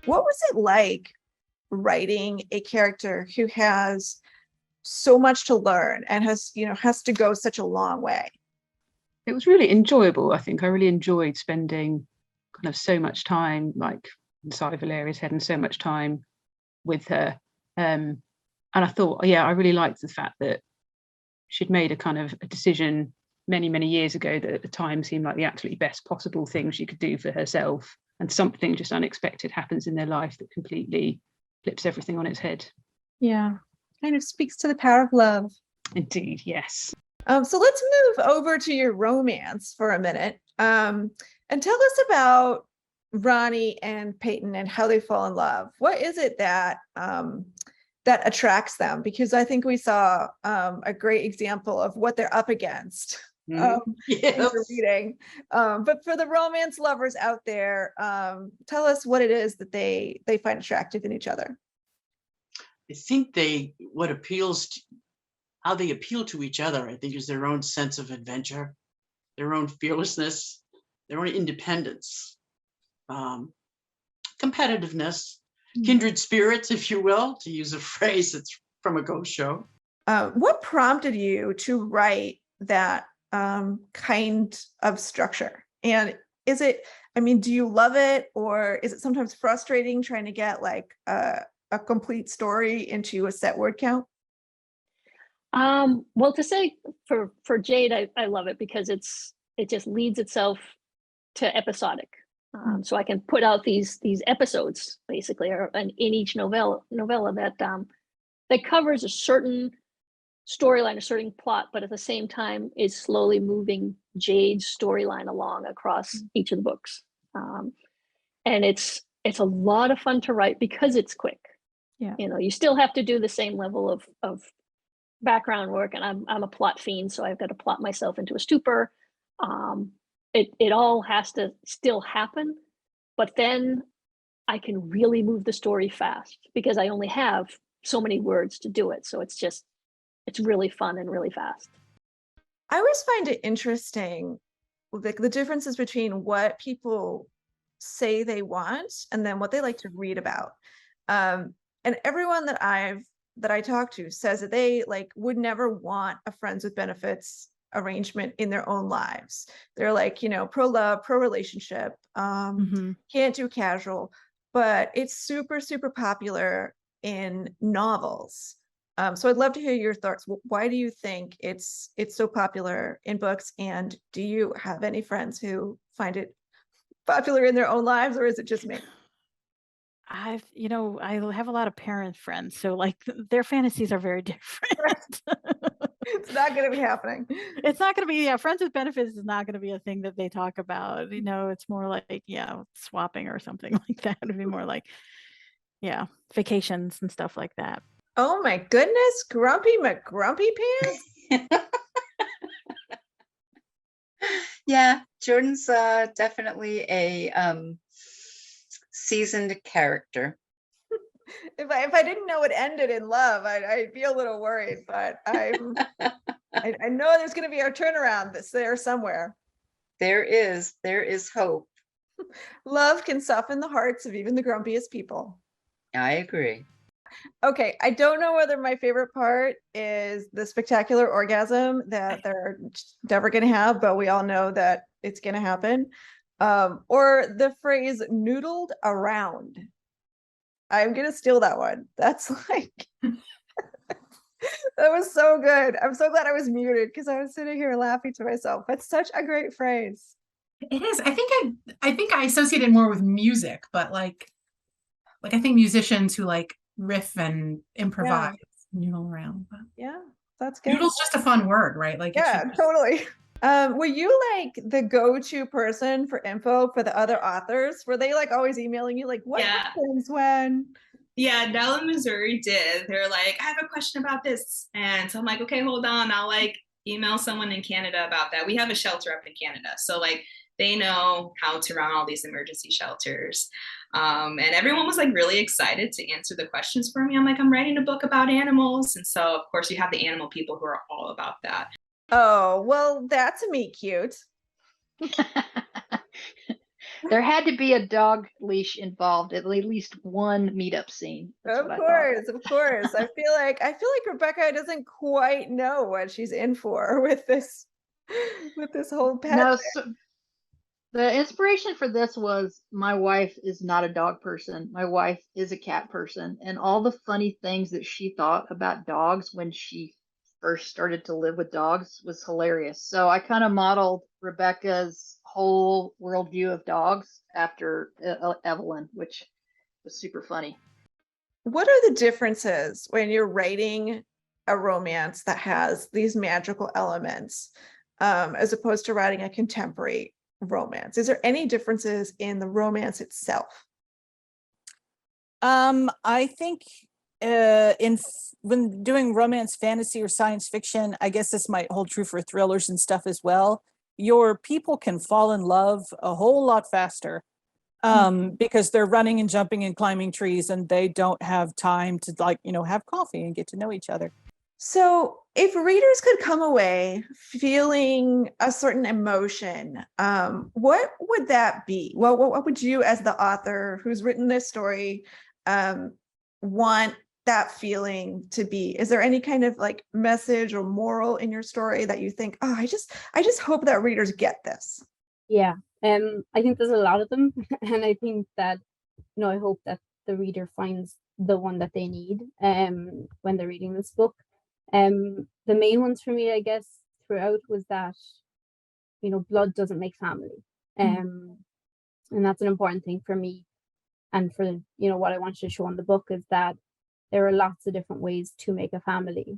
What was it like writing a character who has so much to learn and has to go such a long way? It was really enjoyable. I think I really enjoyed spending kind of so much time like inside Valeria's head and so much time with her. And I thought, yeah, I really liked the fact that she'd made a kind of a decision many, many years ago that at the time seemed like the absolutely best possible thing she could do for herself. And something just unexpected happens in their life that completely flips everything on its head. Yeah, kind of speaks to the power of love. Indeed, yes. So let's move over to your romance for a minute, and tell us about Ronnie and Peyton and how they fall in love. What is it that that attracts them? Because I think we saw a great example of what they're up against. Yes. In the reading. But for the romance lovers out there, tell us what it is that they find attractive in each other. I think how they appeal to each other, I think, is their own sense of adventure, their own fearlessness, their own independence, competitiveness, kindred spirits, if you will, to use a phrase that's from a ghost show. What prompted you to write that kind of structure? And is it, I mean, do you love it, or is it sometimes frustrating trying to get like a complete story into a set word count? Well, to say for Jade, I love it because it just leads itself to episodic. So I can put out these episodes basically, or in each novella that covers a certain storyline, a certain plot, but at the same time is slowly moving Jade's storyline along across each of the books. And it's a lot of fun to write because it's quick. Yeah, you know, you still have to do the same level of background work, and I'm a plot fiend, so I've got to plot myself into a stupor. It all has to still happen, but then I can really move the story fast because I only have so many words to do it. So it's really fun and really fast. I always find it interesting, like the differences between what people say they want and then what they like to read about. And everyone that I talk to says that they like would never want a friends with benefits arrangement in their own lives. They're like, pro love, pro relationship, can't do casual, but it's super, super popular in novels. So I'd love to hear your thoughts. Why do you think it's so popular in books? And do you have any friends who find it popular in their own lives, or is it just me? I have a lot of parent friends, so like their fantasies are very different. It's not going to be happening. It's not going to be, friends with benefits is not going to be a thing that they talk about. It's more like, swapping or something like that. It would be more like, vacations and stuff like that. Oh my goodness, Grumpy McGrumpy Pants? Yeah, Jordan's definitely a seasoned character. If I didn't know it ended in love, I'd be a little worried, but I know there's going to be a turnaround that's there somewhere. There is hope. Love can soften the hearts of even the grumpiest people. I agree. Okay, I don't know whether my favorite part is the spectacular orgasm that they're never going to have, but we all know that it's going to happen. Or the phrase noodled around. I'm going to steal that one. That's like, that was so good. I'm so glad I was muted because I was sitting here laughing to myself. That's such a great phrase. It is. I think I associate it more with music, but like I think musicians who like riff and improvise noodle around. But yeah, that's good. Noodle's just a fun word, right? Like totally. Were you like the go-to person for info for the other authors? Were they like always emailing you like what happens when? Yeah, Nell and Missouri did. They're like, I have a question about this. And so I'm like, okay, hold on. I'll like email someone in Canada about that. We have a shelter up in Canada. So like they know how to run all these emergency shelters. And everyone was like really excited to answer the questions for me. I'm like, I'm writing a book about animals. And so of course you have the animal people who are all about that. Oh, well, that's a meet cute. There had to be a dog leash involved at least one meetup scene. That's Of what I thought. course, of course. I feel like Rebecca doesn't quite know what she's in for with this whole pet. No, so the inspiration for this was my wife is not a dog person. My wife is a cat person, and all the funny things that she thought about dogs when she first started to live with dogs was hilarious. So I kind of modeled Rebecca's whole worldview of dogs after Evelyn, which was super funny. What are the differences when you're writing a romance that has these magical elements, as opposed to writing a contemporary romance? Is there any differences in the romance itself? I think when doing romance, fantasy, or science fiction, I guess this might hold true for thrillers and stuff as well. Your people can fall in love a whole lot faster because they're running and jumping and climbing trees, and they don't have time to have coffee and get to know each other. So if readers could come away feeling a certain emotion, what would that be? Well, what would you, as the author who's written this story, want that feeling to be? Is there any kind of like message or moral in your story that you think, oh, I just hope that readers get this? Yeah, I think there's a lot of them, and I think that, I hope that the reader finds the one that they need when they're reading this book. The main ones for me, I guess, throughout was that, blood doesn't make family. And that's an important thing for me. And for, what I wanted to show in the book is that there are lots of different ways to make a family.